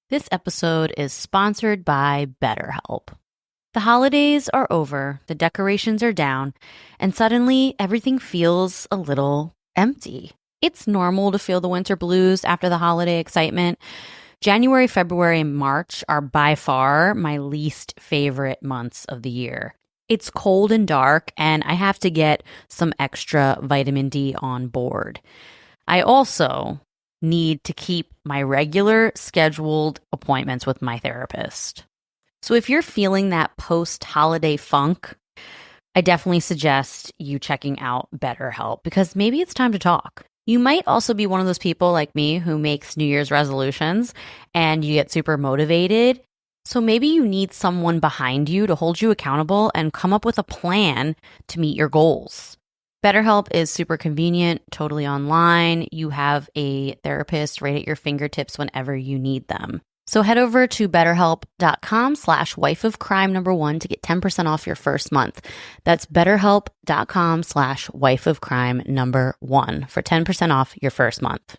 This episode is sponsored by BetterHelp. The holidays are over, the decorations are down, and suddenly everything feels a little empty. It's normal to feel the winter blues after the holiday excitement. January, February, and March are by far my least favorite months of the year. It's cold and dark, and I have to get some extra vitamin D on board. I also need to keep my regular scheduled appointments with my therapist. So if you're feeling that post-holiday funk, I definitely suggest you checking out BetterHelp because maybe it's time to talk. You might also be one of those people like me who makes New Year's resolutions and you get super motivated. So maybe you need someone behind you to hold you accountable and come up with a plan to meet your goals. BetterHelp is super convenient, totally online. You have a therapist right at your fingertips whenever you need them. So head over to betterhelp.com/wifeofcrime1 to get 10% off your first month. That's betterhelp.com/wifeofcrime1 for 10% off your first month.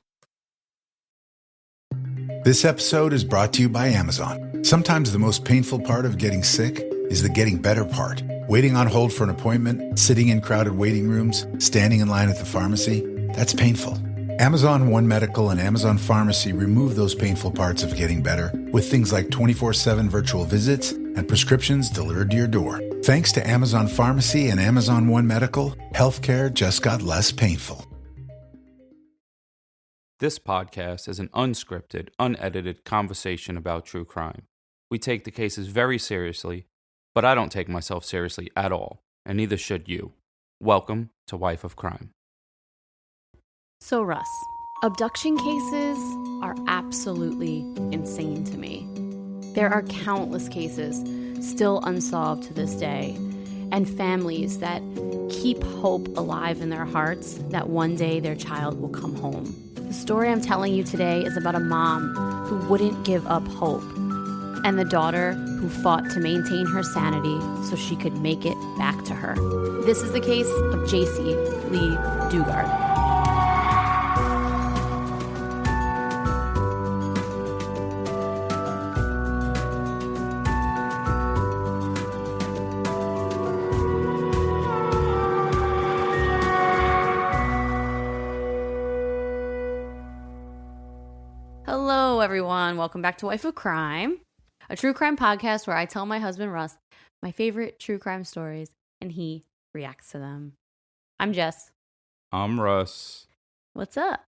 This episode is brought to you by Amazon. Sometimes the most painful part of getting sick is the getting better part. Waiting on hold for an appointment, sitting in crowded waiting rooms, standing in line at the pharmacy, that's painful. Amazon One Medical and Amazon Pharmacy remove those painful parts of getting better with things like 24/7 virtual visits and prescriptions delivered to your door. Thanks to Amazon Pharmacy and Amazon One Medical, healthcare just got less painful. This podcast is an unscripted, unedited conversation about true crime. We take the cases very seriously, but I don't take myself seriously at all, and neither should you. Welcome to Wife of Crime. So Russ, abduction cases are absolutely insane to me. There are countless cases still unsolved to this day, and families that keep hope alive in their hearts that one day their child will come home. The story I'm telling you today is about a mom who wouldn't give up hope, and the daughter who fought to maintain her sanity so she could make it back to her. This is the case of Jaycee Lee Dugard. Hello, everyone. Welcome back to Wife of Crime, a true crime podcast where I tell my husband, Russ, my favorite true crime stories, and he reacts to them. I'm Jess. I'm Russ. What's up?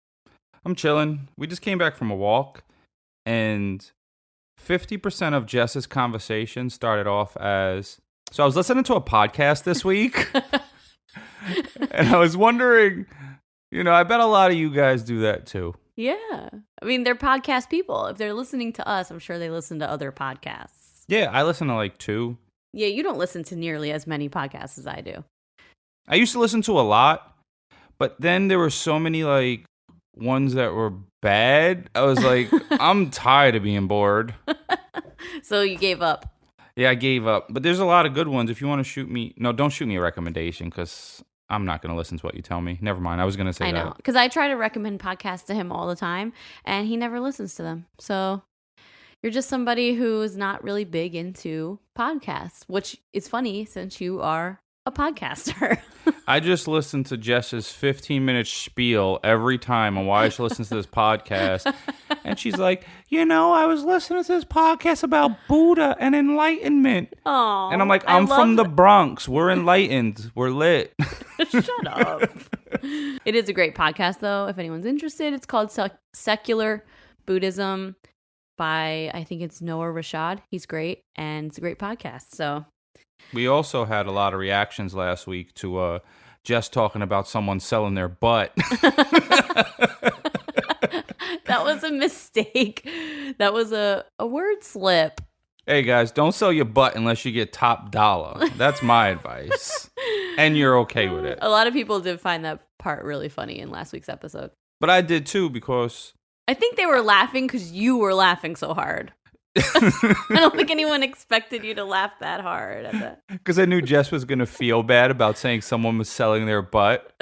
I'm chilling. We just came back from a walk, and 50% of Jess's conversation started off as, so I was listening to a podcast this week, and I was wondering, I bet a lot of you guys do that too. Yeah. I mean, they're podcast people. If they're listening to us, I'm sure they listen to other podcasts. Yeah, I listen to like 2. Yeah, you don't listen to nearly as many podcasts as I do. I used to listen to a lot, but then there were so many like ones that were bad. I was like, I'm tired of being bored. So you gave up. Yeah, I gave up. But there's a lot of good ones. If you want to shoot me, no, don't shoot me a recommendation because I'm not going to listen to what you tell me. Never mind. I was going to say that. I know, because I try to recommend podcasts to him all the time, and he never listens to them. So you're just somebody who is not really big into podcasts, which is funny since you are a podcaster. I just listen to Jess's 15-minute spiel every time on why I should listen to this podcast. And she's like, I was listening to this podcast about Buddha and enlightenment. Oh, and I'm like, I'm from the Bronx. We're enlightened. We're lit. Shut up. It is a great podcast, though. If anyone's interested, it's called Secular Buddhism by, I think it's Noah Rashad. He's great, and it's a great podcast. So we also had a lot of reactions last week to Jess talking about someone selling their butt. That was a mistake. That was a word slip. Hey, guys, don't sell your butt unless you get top dollar. That's my advice. And you're okay with it. A lot of people did find that part really funny in last week's episode. But I did too, because I think they were laughing because you were laughing so hard. I don't think anyone expected you to laugh that hard at that. Because I knew Jess was going to feel bad about saying someone was selling their butt.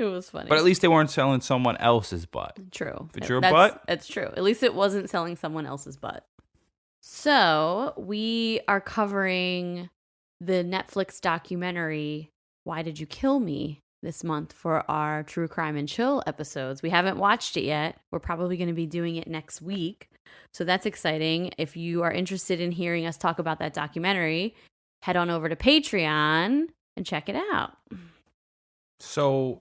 It was funny. But at least they weren't selling someone else's butt. True. If it's your butt? That's true. At least it wasn't selling someone else's butt. So we are covering the Netflix documentary, Why Did You Kill Me? This month for our True Crime and Chill episodes. We haven't watched it yet. We're probably going to be doing it next week. So that's exciting. If you are interested in hearing us talk about that documentary, head on over to Patreon and check it out. So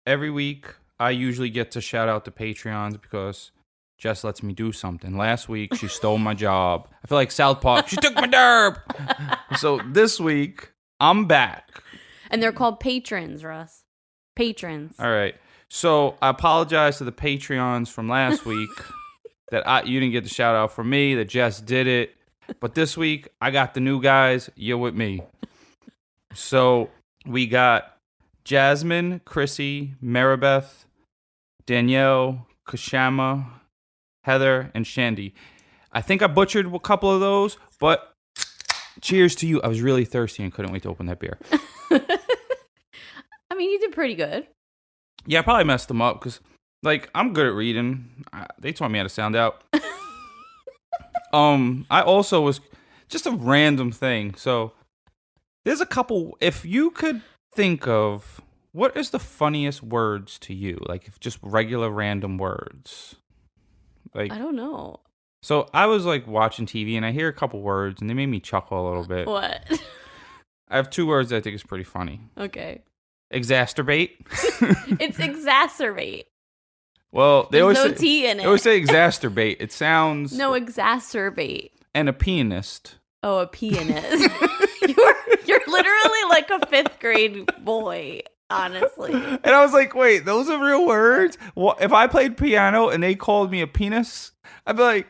every week, I usually get to shout out the Patreons because Jess lets me do something. Last week, she stole my job. I feel like South Park. She took my derb. So this week, I'm back. And they're called patrons, Russ. Patrons. All right. So I apologize to the Patreons from last week that you didn't get the shout out from me, that Jess did it. But this week, I got the new guys. You're with me. So we got Jasmine, Chrissy, Maribeth, Danielle, Kashama, Heather, and Shandy. I think I butchered a couple of those, but cheers to you. I was really thirsty and couldn't wait to open that beer. I mean, you did pretty good. Yeah, I probably messed them up because, like, I'm good at reading. They taught me how to sound out. I also was just a random thing. So there's a couple. If you could think of what is the funniest words to you, like if just regular random words. Like I don't know. So I was like watching TV and I hear a couple words and they made me chuckle a little bit. What? I have two words that I think is pretty funny. Okay. Exacerbate. It's exacerbate. Well, they There's always no say, T in it. They always say exacerbate. It sounds No, exacerbate. And a pianist. Oh, a pianist. You're literally like a 5th grade boy, honestly. And I was like, wait, those are real words? What, if I played piano and they called me a penis, I'd be like,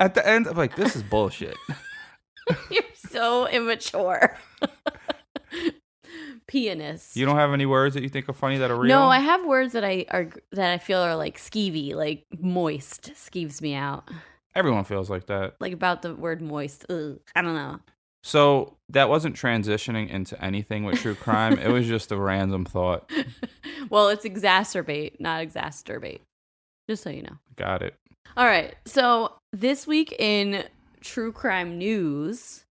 at the end, I'm like, this is bullshit. You're so immature. Pianist. You don't have any words that you think are funny that are real? No, I have words that I feel are like skeevy, like moist skeeves me out. Everyone feels like that. Like about the word moist. Ugh, I don't know. So that wasn't transitioning into anything with true crime. It was just a random thought. Well, it's exacerbate, not exacerbate. Just so you know. Got it. All right. So this week in true crime news,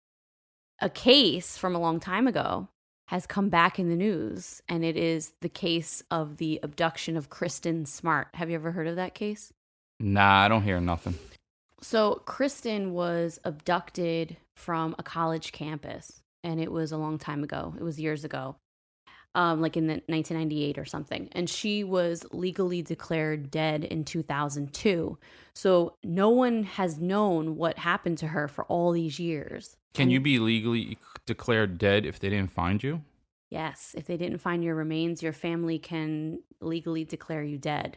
a case from a long time ago has come back in the news, and it is the case of the abduction of Kristen Smart. Have you ever heard of that case? Nah, I don't hear nothing. So Kristen was abducted from a college campus, and it was a long time ago. It was years ago, like in the 1998 or something. And she was legally declared dead in 2002. So no one has known what happened to her for all these years. Can you be legally declared dead if they didn't find you? Yes. If they didn't find your remains, your family can legally declare you dead.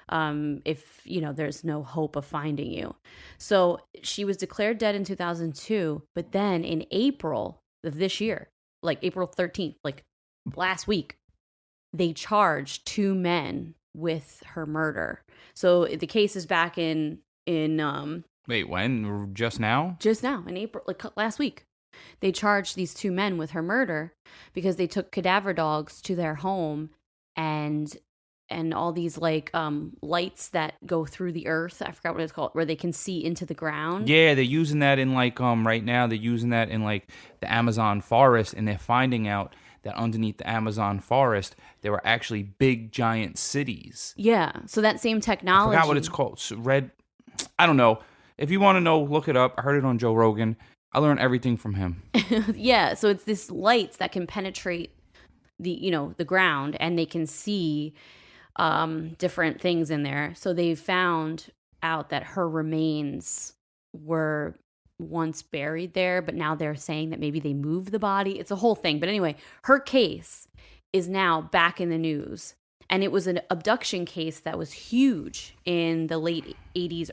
If, there's no hope of finding you. So she was declared dead in 2002, but then in April of this year, like April 13th, like last week, they charged 2 men with her murder. So the case is back in Wait, when? Just now? Just now, in April, like last week. They charged these 2 men with her murder because they took cadaver dogs to their home and all these like lights that go through the earth. I forgot what it's called, where they can see into the ground. Yeah, they're using that in like right now. They're using that in like the Amazon forest, and they're finding out that underneath the Amazon forest there were actually big giant cities. Yeah, so that same technology. I forgot what it's called. I don't know. If you want to know, look it up. I heard it on Joe Rogan. I learned everything from him. Yeah, so it's this lights that can penetrate the ground, and they can see different things in there. So they found out that her remains were once buried there, but now they're saying that maybe they moved the body. It's a whole thing. But anyway, her case is now back in the news. And it was an abduction case that was huge in the late 80s,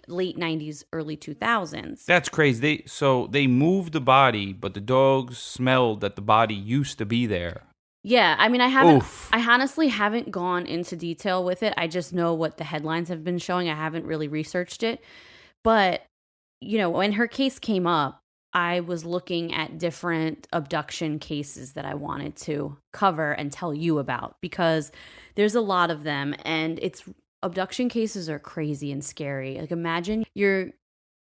late 90s, early 2000s. That's crazy. They moved the body, but the dogs smelled that the body used to be there. Yeah, I mean, I honestly haven't gone into detail with it. I just know what the headlines have been showing. I haven't really researched it. But, when her case came up, I was looking at different abduction cases that I wanted to cover and tell you about, because there's a lot of them, and abduction cases are crazy and scary. Like, imagine your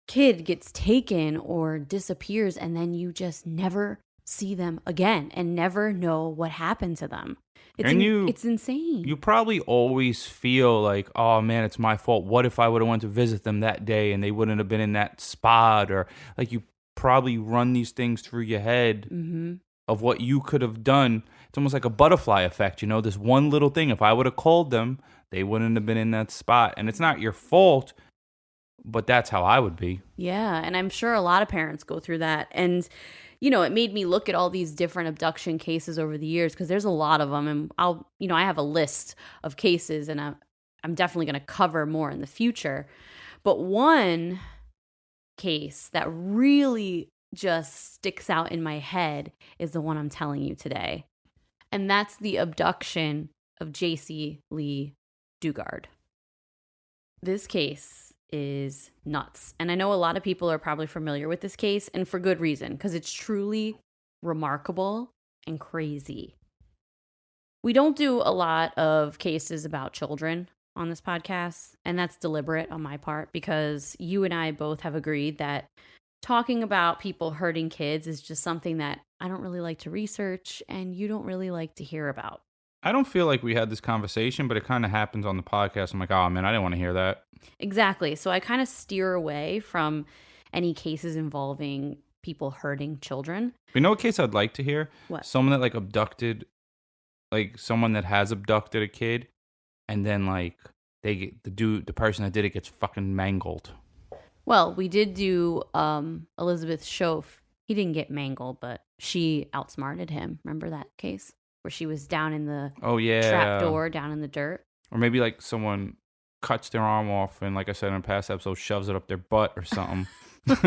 kid gets taken or disappears and then you just never see them again and never know what happened to them. It's insane. You probably always feel like, oh man, it's my fault. What if I would have went to visit them that day and they wouldn't have been in that spot? Or like, you probably run these things through your head of what you could have done. It's almost like a butterfly effect, this one little thing. If I would have called them, they wouldn't have been in that spot. And it's not your fault, but that's how I would be. Yeah, and I'm sure a lot of parents go through that. And it made me look at all these different abduction cases over the years, because there's a lot of them. And I have a list of cases, and I'm definitely going to cover more in the future. But one case that really just sticks out in my head is the one I'm telling you today. And that's the abduction of Jaycee Lee Dugard. This case is nuts. And I know a lot of people are probably familiar with this case, and for good reason, because it's truly remarkable and crazy. We don't do a lot of cases about children on this podcast, and that's deliberate on my part, because you and I both have agreed that talking about people hurting kids is just something that I don't really like to research, and you don't really like to hear about. I don't feel like we had this conversation, but it kind of happens on the podcast. I'm like, oh man, I didn't want to hear that. Exactly. So I kind of steer away from any cases involving people hurting children. You know what case I'd like to hear? What? Someone that abducted, someone that has abducted a kid, and then the person that did it gets fucking mangled. Well, we did do Elizabeth Shoaf. He didn't get mangled, but she outsmarted him. Remember that case where she was down in the trap door, down in the dirt? Or maybe someone cuts their arm off and, like I said in a past episode, shoves it up their butt or something.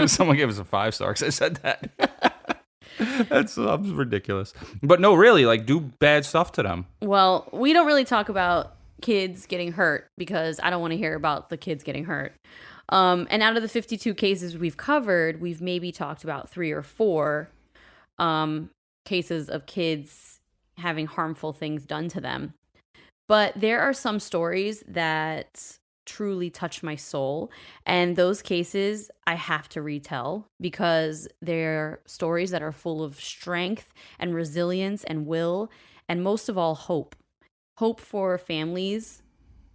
Someone gave us a 5-star because I said that. That's ridiculous. But no, really, do bad stuff to them. Well, we don't really talk about kids getting hurt because I don't want to hear about the kids getting hurt. And out of the 52 cases we've covered, we've maybe talked about 3 or 4 cases of kids having harmful things done to them. But there are some stories that truly touch my soul, and those cases I have to retell because they're stories that are full of strength and resilience and will, and most of all, hope. Hope for families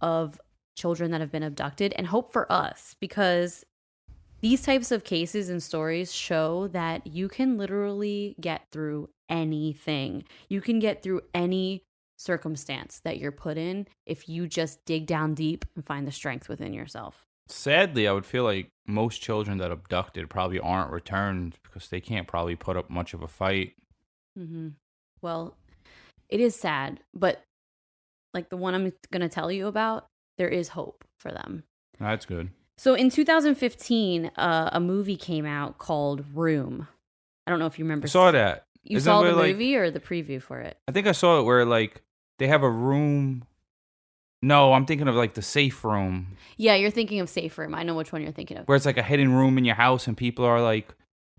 of children that have been abducted, and hope for us, because these types of cases and stories show that you can literally get through anything. You can get through any circumstance that you're put in if you just dig down deep and find the strength within yourself. Sadly, I would feel like most children that abducted probably aren't returned because they can't probably put up much of a fight. Mm-hmm. Well, it is sad, but the one I'm going to tell you about, there is hope for them. That's good. So in 2015, a movie came out called Room. I don't know if you remember. I saw that. You saw the movie or the preview for it? I think I saw it where they have a room. No, I'm thinking of the safe room. Yeah, you're thinking of Safe Room. I know which one you're thinking of. Where it's a hidden room in your house and people are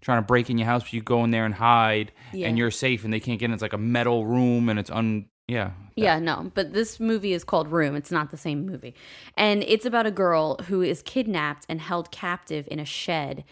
trying to break in your house, but you go in there and hide and you're safe and they can't get in. It's a metal room and it's Yeah, no, but this movie is called Room. It's not the same movie. And it's about a girl who is kidnapped and held captive in a shed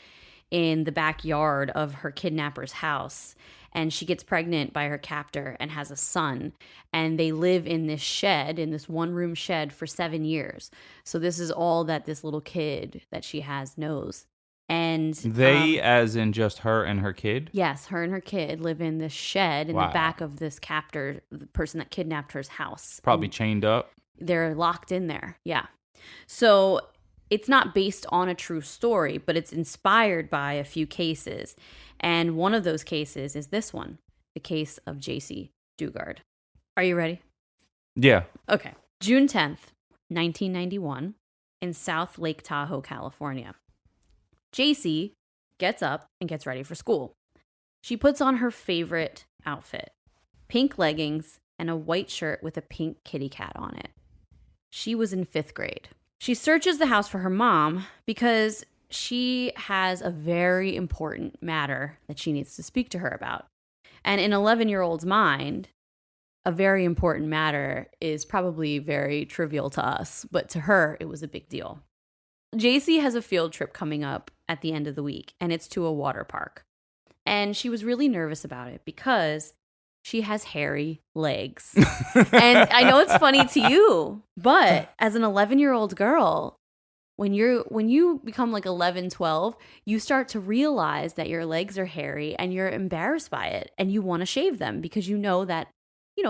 in the backyard of her kidnapper's house. And she gets pregnant by her captor and has a son. And they live in this shed, in this one-room shed for 7 years. So this is all that this little kid that she has knows. And they, as in just her and her kid? Yes, her and her kid live in this shed in the back of this captor, the person that kidnapped her's house. Probably chained up. They're locked in there, yeah. So it's not based on a true story, but it's inspired by a few cases. And one of those cases is this one, the case of Jaycee Dugard. Are you ready? Yeah. Okay. June 10th, 1991, in South Lake Tahoe, California. Jaycee gets up and gets ready for school. She puts on her favorite outfit, pink leggings and a white shirt with a pink kitty cat on it. She was in 5th grade. She searches the house for her mom because she has a very important matter that she needs to speak to her about. And in an 11-year-old's mind, a very important matter is probably very trivial to us, but to her, it was a big deal. Jaycee has a field trip coming up at the end of the week, and it's to a water park. And she was really nervous about it because she has hairy legs. And I know it's funny to you, but as an 11-year-old girl, when you become like 11, 12, you start to realize that your legs are hairy and you're embarrassed by it and you want to shave them because you know that,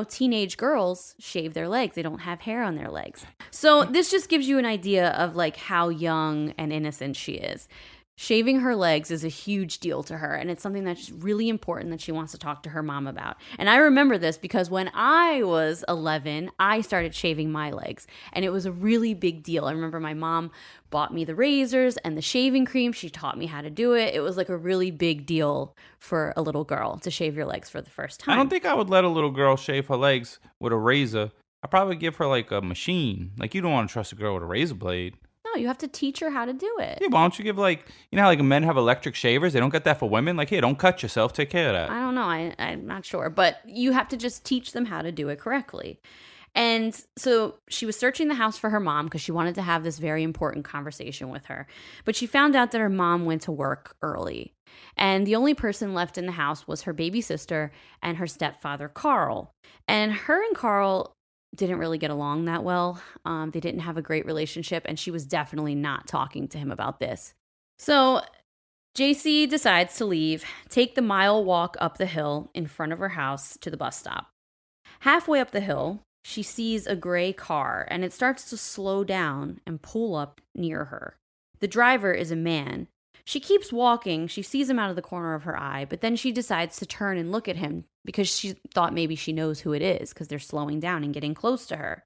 teenage girls shave their legs. They don't have hair on their legs. So this just gives you an idea of like how young and innocent she is. Shaving her legs is a huge deal to her, and it's something that's really important that she wants to talk to her mom about. And I remember this because when I was 11, I started shaving my legs, and it was a really big deal. I remember my mom bought me the razors and the shaving cream. She taught me how to do it. It was like a really big deal for a little girl to shave your legs for the first time. I don't think I would let a little girl shave her legs with a razor. I'd probably give her like a machine. Like, you don't want to trust a girl with a razor blade. No, you have to teach her how to do it. Yeah, why don't you give how like men have electric shavers? They don't get that for women. Like, here, don't cut yourself. Take care of that. I don't know. I'm not sure. But you have to just teach them how to do it correctly. And so she was searching the house for her mom because she wanted to have this very important conversation with her. But she found out that her mom went to work early. And the only person left in the house was her baby sister and her stepfather, Carl. And her and Carl didn't really get along that well. They didn't have a great relationship, and she was definitely not talking to him about this. So Jaycee decides to leave, take the mile walk up the hill in front of her house to the bus stop. Halfway up the hill, she sees a gray car, and it starts to slow down and pull up near her. The driver is a man. She keeps walking. She sees him out of the corner of her eye, but then she decides to turn and look at him because she thought maybe she knows who it is because they're slowing down and getting close to her.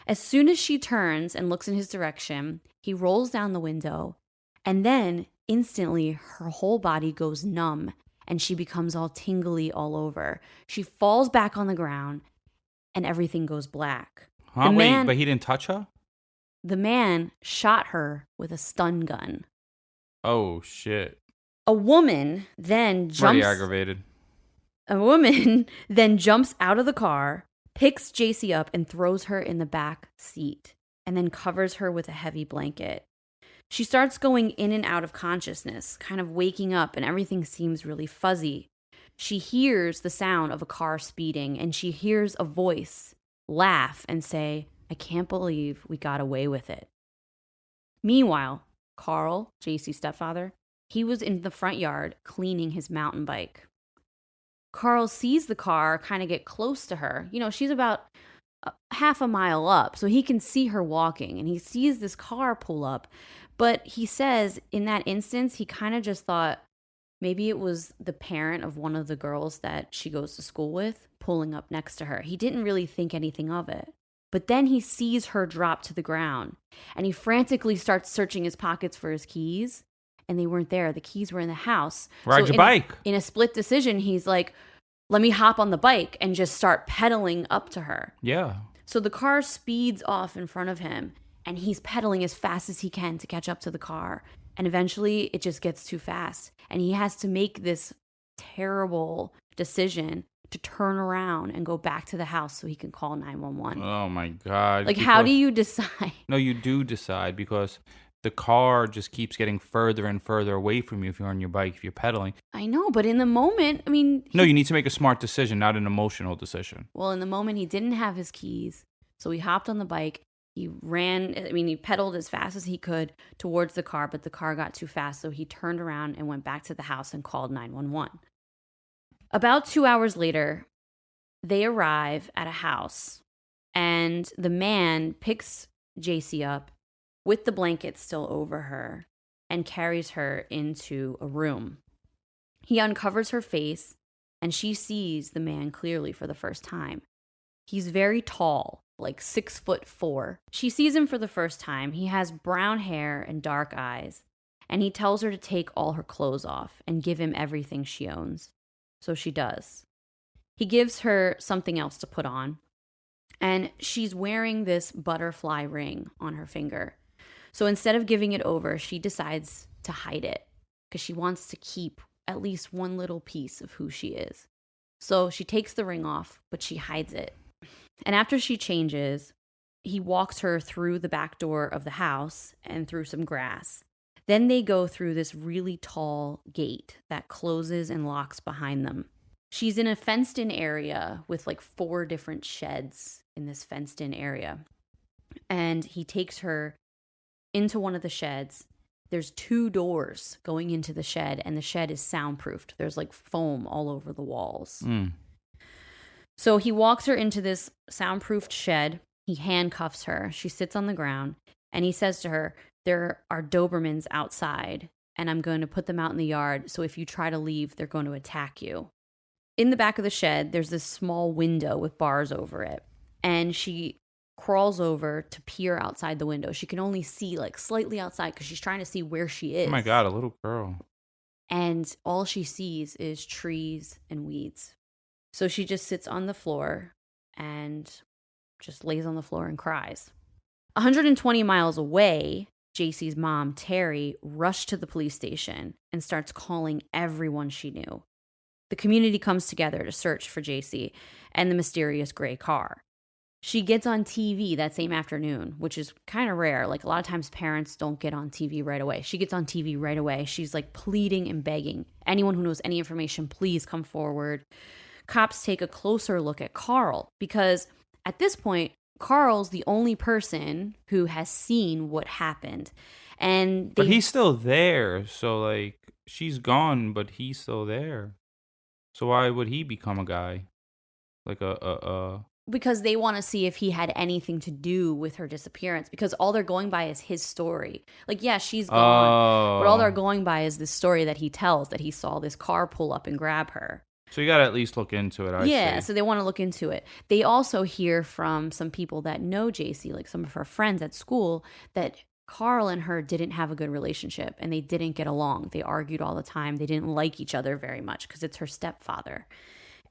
As soon as she turns and looks in his direction, he rolls down the window, and then instantly her whole body goes numb and she becomes all tingly all over. She falls back on the ground and everything goes black. Huh? Wait, but he didn't touch her? The man shot her with a stun gun. Oh, shit. A woman then jumps... Pretty aggravated. A woman then jumps out of the car, picks Jaycee up and throws her in the back seat, and then covers her with a heavy blanket. She starts going in and out of consciousness, kind of waking up, and everything seems really fuzzy. She hears the sound of a car speeding, and she hears a voice laugh and say, "I can't believe we got away with it." Meanwhile, Carl, Jaycee's stepfather, he was in the front yard cleaning his mountain bike. Carl sees the car kind of get close to her. She's about half a mile up, so he can see her walking, and he sees this car pull up. But he says in that instance, he kind of just thought maybe it was the parent of one of the girls that she goes to school with pulling up next to her. He didn't really think anything of it. But then he sees her drop to the ground, and he frantically starts searching his pockets for his keys, and they weren't there. The keys were in the house. Ride your bike. In a split decision, he's like, let me hop on the bike and just start pedaling up to her. Yeah. So the car speeds off in front of him, and he's pedaling as fast as he can to catch up to the car. And eventually, it just gets too fast, and he has to make this terrible decision to turn around and go back to the house so he can call 911. Oh, my God. Like, how do you decide? No, you do decide because the car just keeps getting further and further away from you if you're on your bike, if you're pedaling. I know, but in the moment, I mean... No, you need to make a smart decision, not an emotional decision. Well, in the moment, he didn't have his keys, so he hopped on the bike. He he pedaled as fast as he could towards the car, but the car got too fast, so he turned around and went back to the house and called 911. About 2 hours later, they arrive at a house, and the man picks Jaycee up with the blanket still over her and carries her into a room. He uncovers her face, and she sees the man clearly for the first time. He's very tall, like 6'4". She sees him for the first time. He has brown hair and dark eyes, and he tells her to take all her clothes off and give him everything she owns. So she does. He gives her something else to put on, and she's wearing this butterfly ring on her finger. So instead of giving it over, she decides to hide it because she wants to keep at least one little piece of who she is. So she takes the ring off, but she hides it. And after she changes, he walks her through the back door of the house and through some grass. Then they go through this really tall gate that closes and locks behind them. She's in a fenced-in area with like 4 different sheds in this fenced-in area. And he takes her into one of the sheds. There's 2 doors going into the shed, and the shed is soundproofed. There's like foam all over the walls. So he walks her into this soundproofed shed. He handcuffs her. She sits on the ground, and he says to her, there are Dobermans outside, and I'm going to put them out in the yard, so if you try to leave, they're going to attack you. In the back of the shed, there's this small window with bars over it, and she crawls over to peer outside the window. She can only see like slightly outside because she's trying to see where she is. Oh my God, a little girl. And all she sees is trees and weeds. So she just sits on the floor and just lays on the floor and cries. 120 miles away, Jaycee's mom, Terry, rushed to the police station and starts calling everyone she knew. The community comes together to search for Jaycee and the mysterious gray car. She gets on TV that same afternoon, which is kind of rare. Like a lot of times parents don't get on TV right away. She gets on TV right away. She's like pleading and begging. Anyone who knows any information, please come forward. Cops take a closer look at Carl because at this point, Carl's the only person who has seen what happened. But he's still there. So like she's gone, but he's still there. So why would he become a guy? Like because they want to see if he had anything to do with her disappearance, because all they're going by is his story. Like, yeah, she's gone, but all they're going by is this story that he tells, that he saw this car pull up and grab her. So you got to at least look into it, I see. So they want to look into it. They also hear from some people that know Jaycee, like some of her friends at school, that Carl and her didn't have a good relationship and they didn't get along. They argued all the time. They didn't like each other very much because it's her stepfather.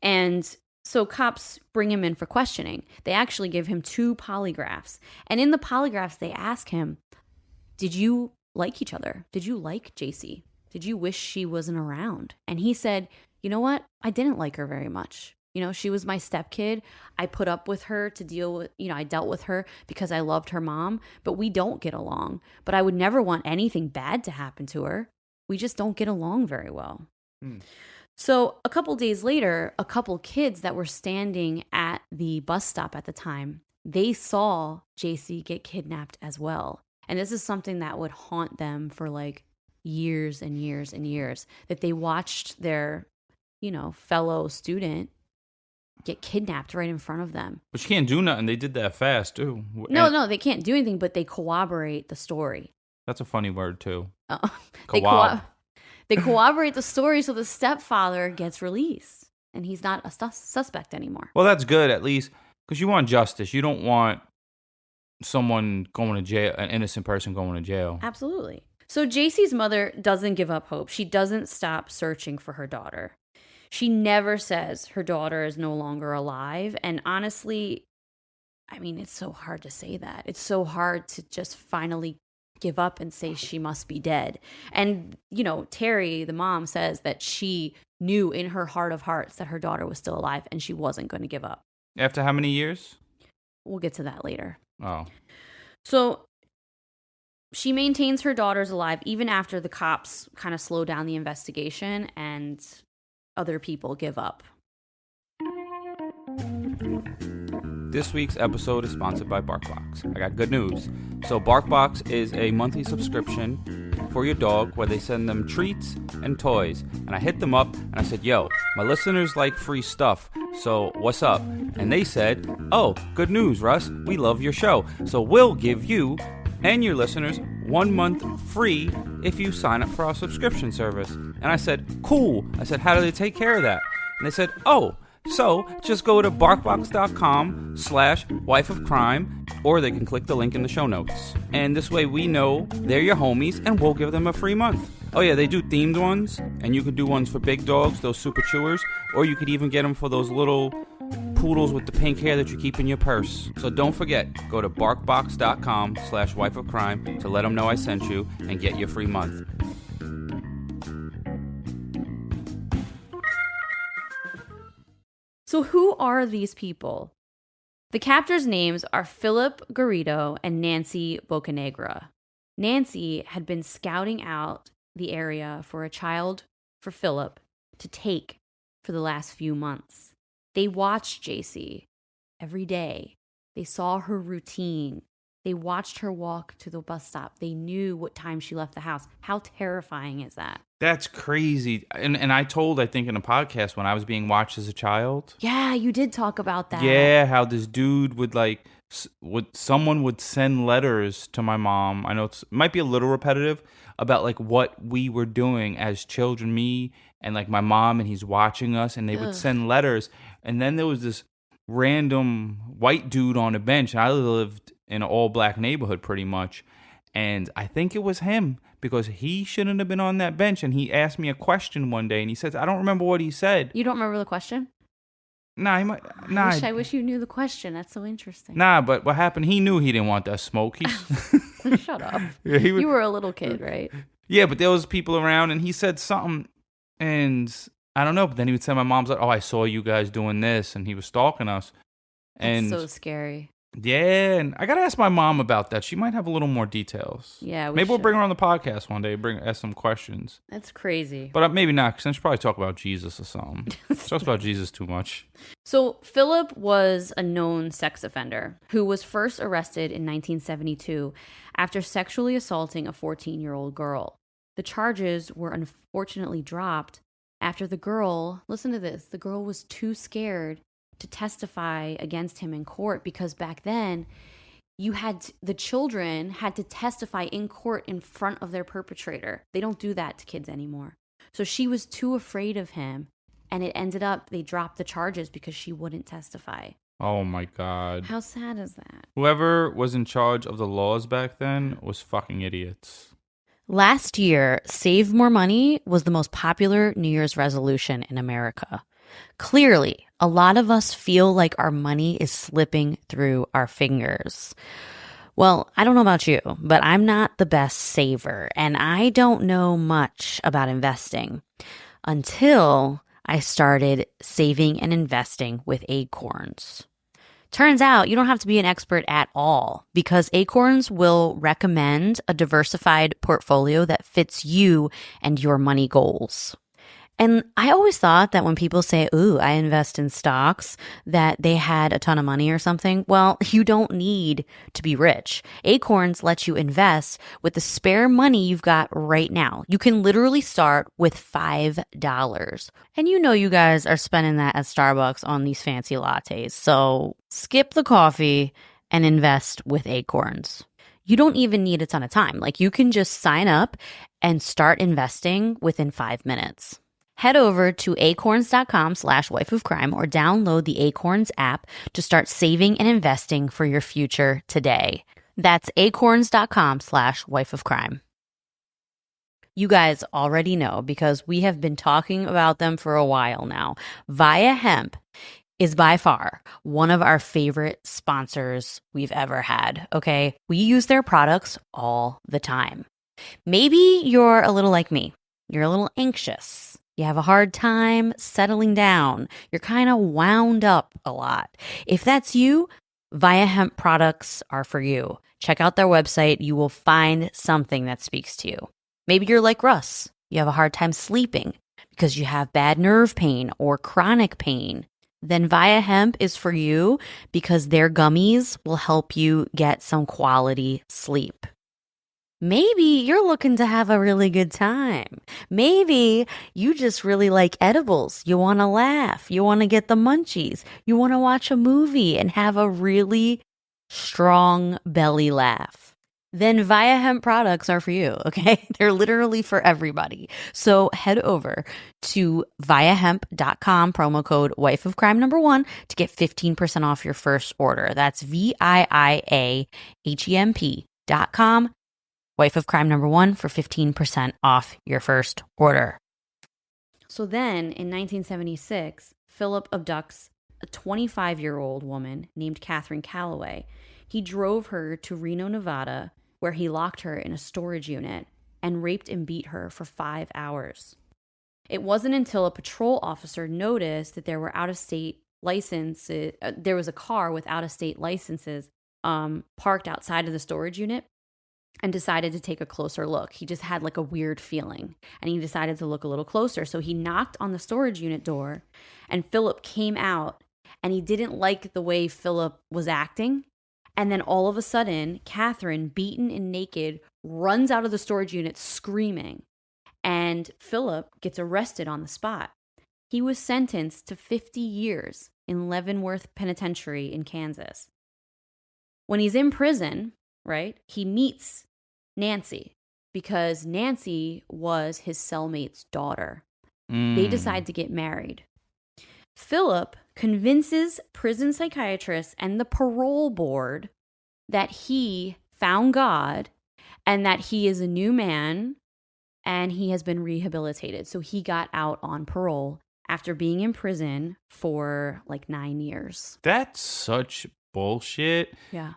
And so cops bring him in for questioning. They actually give him 2 polygraphs. And in the polygraphs, they ask him, did you like each other? Did you like Jaycee? Did you wish she wasn't around? And he said, you know what? I didn't like her very much. You know, she was my stepkid. I put up with her to deal with, I dealt with her because I loved her mom, but we don't get along. But I would never want anything bad to happen to her. We just don't get along very well. So a couple days later, a couple kids that were standing at the bus stop at the time, they saw Jaycee get kidnapped as well. And this is something that would haunt them for like years and years and years, that they watched their fellow student get kidnapped right in front of them. But you can't do nothing. They did that fast, too. No, they can't do anything, but they corroborate the story. That's a funny word, too. They corroborate the story so the stepfather gets released, and he's not a suspect anymore. Well, that's good, at least, because you want justice. You don't want someone going to jail, an innocent person going to jail. Absolutely. So Jaycee's mother doesn't give up hope. She doesn't stop searching for her daughter. She never says her daughter is no longer alive. And honestly, I mean, it's so hard to say that. It's so hard to just finally give up and say she must be dead. And, Terry, the mom, says that she knew in her heart of hearts that her daughter was still alive and she wasn't going to give up. After how many years? We'll get to that later. Oh. So she maintains her daughter's alive even after the cops kind of slow down the investigation and other people give up. This week's episode is sponsored by BarkBox. I got good news. So BarkBox is a monthly subscription for your dog where they send them treats and toys. And I hit them up and I said, yo, my listeners like free stuff, so what's up? And they said, oh, good news, Russ. We love your show. So we'll give you and your listeners 1 month free if you sign up for our subscription service. And I said, cool. I said, how do they take care of that? And they said, oh, so just go to barkbox.com/wifeofcrime, or they can click the link in the show notes. And this way we know they're your homies and we'll give them a free month. Oh yeah, they do themed ones, and you can do ones for big dogs, those super chewers, or you could even get them for those little poodles with the pink hair that you keep in your purse. So don't forget, go to barkbox.com/wifeofcrime to let them know I sent you and get your free month. So who are these people? The captors' names are Philip Garrido and Nancy Bocanegra. Nancy had been scouting out the area for a child for Philip to take for the last few months. They watched Jaycee every day. They saw her routine. They watched her walk to the bus stop. They knew what time she left the house. How terrifying is that? That's crazy. And I told, I think, in a podcast when I was being watched as a child. Yeah, you did talk about that. Yeah, how this dude someone would send letters to my mom. I know it might be a little repetitive about like what we were doing as children, me and like my mom, and he's watching us, and they would send letters. And then there was this random white dude on a bench. I lived in an all-black neighborhood pretty much, and I think it was him because he shouldn't have been on that bench. And he asked me a question one day, and he says, I don't remember what he said. You don't remember the question? Nah, he might. Nah, I wish you knew the question. That's so interesting. Nah, but what happened? He knew he didn't want that smoke. Shut up. Yeah, you were a little kid, right? Yeah, but there was people around, and he said something, and I don't know. But then he would say, my mom's like, "Oh, I saw you guys doing this," and he was stalking us. And that's so scary. Yeah, and I gotta ask my mom about that. She might have a little more details. Yeah, maybe we'll bring her on the podcast one day. Ask some questions. That's crazy. But maybe not, because then she'll probably talk about Jesus or something. She talks about Jesus too much. So Philip was a known sex offender who was first arrested in 1972 after sexually assaulting a 14-year-old girl. The charges were unfortunately dropped after the girl, listen to this, the girl was too scared to testify against him in court, because back then the children had to testify in court in front of their perpetrator. They don't do that to kids anymore. So she was too afraid of him, and it ended up they dropped the charges because she wouldn't testify. Oh my God. How sad is that? Whoever was in charge of the laws back then was fucking idiots. Last year, Save More Money was the most popular New Year's resolution in America. Clearly, a lot of us feel like our money is slipping through our fingers. Well, I don't know about you, but I'm not the best saver, and I don't know much about investing until I started saving and investing with Acorns. Turns out you don't have to be an expert at all, because Acorns will recommend a diversified portfolio that fits you and your money goals. And I always thought that when people say, ooh, I invest in stocks, that they had a ton of money or something. Well, you don't need to be rich. Acorns lets you invest with the spare money you've got right now. You can literally start with $5. And you know you guys are spending that at Starbucks on these fancy lattes. So skip the coffee and invest with Acorns. You don't even need a ton of time. Like, you can just sign up and start investing within 5 minutes. Head over to acorns.com/wifeofcrime or download the Acorns app to start saving and investing for your future today. That's acorns.com/wifeofcrime. You guys already know, because we have been talking about them for a while now. Via Hemp is by far one of our favorite sponsors we've ever had, okay? We use their products all the time. Maybe you're a little like me. You're a little anxious. You have a hard time settling down. You're kind of wound up a lot. If that's you, Via Hemp products are for you. Check out their website. You will find something that speaks to you. Maybe you're like Russ. You have a hard time sleeping because you have bad nerve pain or chronic pain. Then Via Hemp is for you, because their gummies will help you get some quality sleep. Maybe you're looking to have a really good time. Maybe you just really like edibles. You want to laugh. You want to get the munchies. You want to watch a movie and have a really strong belly laugh. Then Via Hemp products are for you, okay? They're literally for everybody. So head over to viahemp.com, promo code wifeofcrime1 to get 15% off your first order. That's VIIAHEMP.com. Wife of Crime #1 for 15% off your first order. So then in 1976, Philip abducts a 25-year-old woman named Catherine Calloway. He drove her to Reno, Nevada, where he locked her in a storage unit and raped and beat her for 5 hours. It wasn't until a patrol officer noticed that there were out-of-state licenses, there was a car with out-of-state licenses parked outside of the storage unit, and decided to take a closer look. He just had like a weird feeling, and he decided to look a little closer. So he knocked on the storage unit door, and Philip came out, and he didn't like the way Philip was acting. And then all of a sudden, Catherine, beaten and naked, runs out of the storage unit screaming. And Philip gets arrested on the spot. He was sentenced to 50 years in Leavenworth Penitentiary in Kansas. When he's in prison, right, he meets Nancy because Nancy was his cellmate's daughter. They decide to get married. Philip convinces prison psychiatrists and the parole board that he found God and that he is a new man and he has been rehabilitated. So he got out on parole after being in prison for like 9 years. That's such bullshit. Yeah.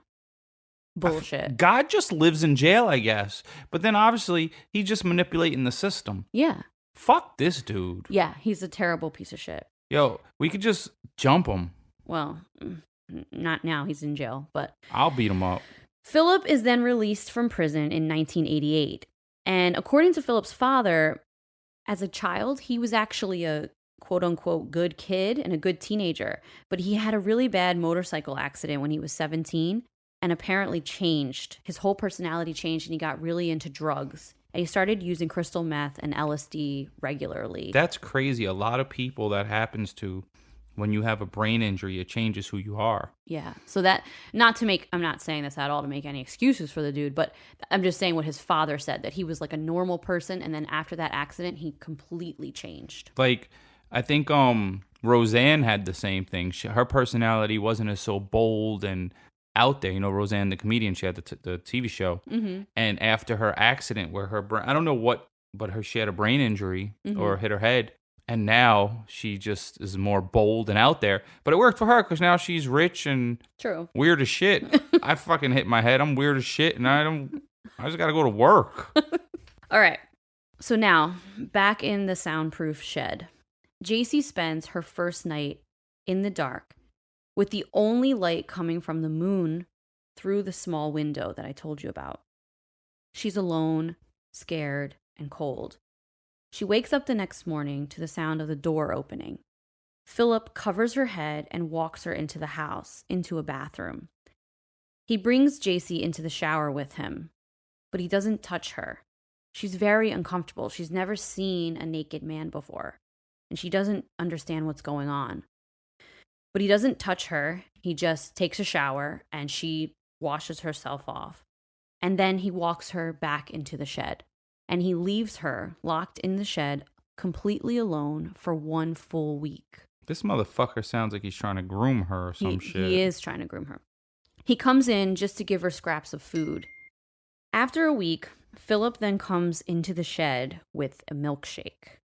Bullshit. God just lives in jail, I guess. But then obviously he's just manipulating the system. Yeah. Fuck this dude. Yeah, he's a terrible piece of shit. Yo, we could just jump him. Well, not now. He's in jail, but I'll beat him up. Philip is then released from prison in 1988. And according to Philip's father, as a child, he was actually a quote-unquote good kid and a good teenager. But he had a really bad motorcycle accident when he was 17 and apparently changed. His whole personality changed, and he got really into drugs. And he started using crystal meth and LSD regularly. That's crazy. A lot of people that happens to when you have a brain injury, it changes who you are. Yeah. So that, I'm not saying this at all to make any excuses for the dude, but I'm just saying what his father said, that he was like a normal person, and then after that accident, he completely changed. Like, I think Roseanne had the same thing. Her personality wasn't as so bold and out there. You know, Roseanne, the comedian, she had the TV show. Mm-hmm. And after her accident where her brain, I don't know what, but she had a brain injury or hit her head. And now she just is more bold and out there. But it worked for her because now she's rich and weird as shit. I fucking hit my head. I'm weird as shit, and I just got to go to work. All right. So now, back in the soundproof shed, Jaycee spends her first night in the dark with the only light coming from the moon through the small window that I told you about. She's alone, scared, and cold. She wakes up the next morning to the sound of the door opening. Philip covers her head and walks her into the house, into a bathroom. He brings Jaycee into the shower with him, but he doesn't touch her. She's very uncomfortable. She's never seen a naked man before, and she doesn't understand what's going on. But he doesn't touch her. He just takes a shower, and she washes herself off. And then he walks her back into the shed. And he leaves her locked in the shed completely alone for 1 full week. This motherfucker sounds like he's trying to groom her or some shit. He is trying to groom her. He comes in just to give her scraps of food. After a week, Philip then comes into the shed with a milkshake.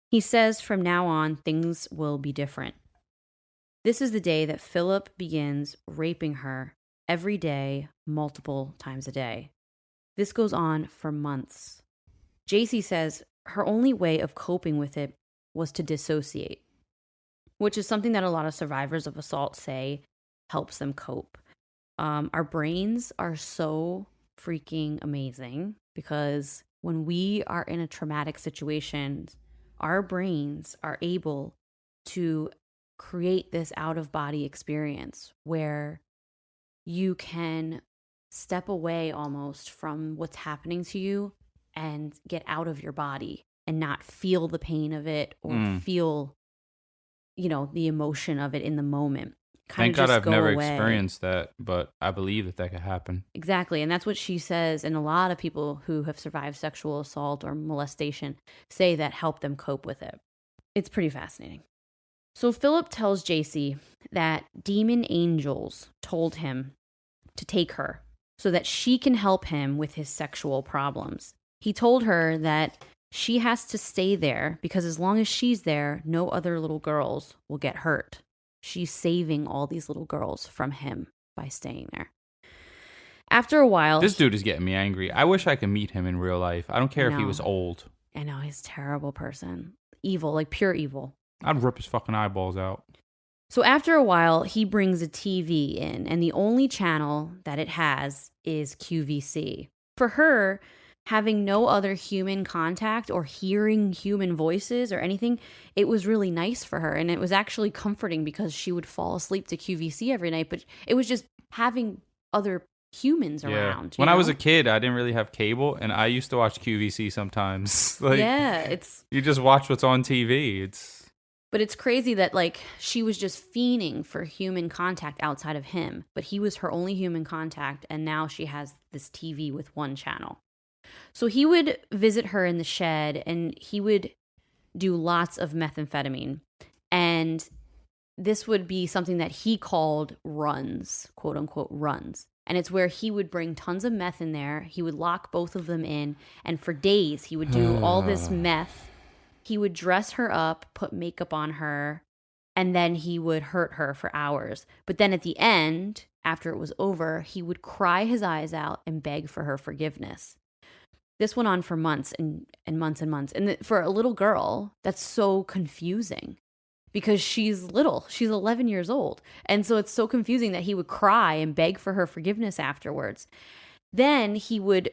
He says from now on, things will be different. This is the day that Philip begins raping her every day, multiple times a day. This goes on for months. Jaycee says her only way of coping with it was to dissociate, which is something that a lot of survivors of assault say helps them cope. Our brains are so freaking amazing because when we are in a traumatic situation, our brains are able to create this out-of-body experience where you can step away almost from what's happening to you and get out of your body and not feel the pain of it or feel, the emotion of it in the moment. Thank God I've never experienced that, but I believe that could happen. Exactly. And that's what she says. And a lot of people who have survived sexual assault or molestation say that help them cope with it. It's pretty fascinating. So Philip tells Jaycee that demon angels told him to take her so that she can help him with his sexual problems. He told her that she has to stay there because as long as she's there, no other little girls will get hurt. she's saving all these little girls from him by staying there. After a while... This dude is getting me angry. I wish I could meet him in real life. I don't care if he was old. I know, he's a terrible person. Evil, like pure evil. I'd rip his fucking eyeballs out. So after a while, he brings a TV in, and the only channel that it has is QVC. For her, having no other human contact or hearing human voices or anything, it was really nice for her. And it was actually comforting because she would fall asleep to QVC every night, but it was just having other humans around. When I was a kid, I didn't really have cable, and I used to watch QVC sometimes. You just watch what's on TV. But it's crazy that, like, she was just fiending for human contact outside of him, but he was her only human contact, and now she has this TV with one channel. So he would visit her in the shed, and he would do lots of methamphetamine, and this would be something that he called runs, quote unquote runs. And it's where he would bring tons of meth in there. He would lock both of them in, and for days he would do all this meth. He would dress her up, put makeup on her, and then he would hurt her for hours. But then at the end, after it was over, he would cry his eyes out and beg for her forgiveness. This went on for months and months and months. And for a little girl, that's so confusing because she's little. She's 11 years old. And so it's so confusing that he would cry and beg for her forgiveness afterwards. Then he would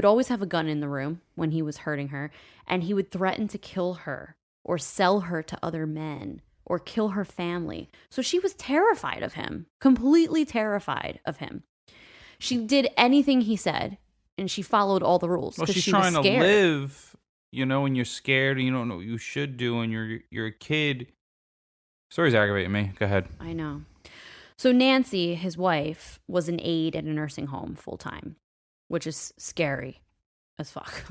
always have a gun in the room when he was hurting her, and he would threaten to kill her or sell her to other men or kill her family. So she was terrified of him, completely terrified of him. She did anything he said, and she followed all the rules. Well, she's she trying was to scared. live, and you're scared and you don't know what you should do, and you're a kid. Story's aggravating me. Go ahead. I know. So Nancy, his wife, was an aide at a nursing home full time, which is scary as fuck.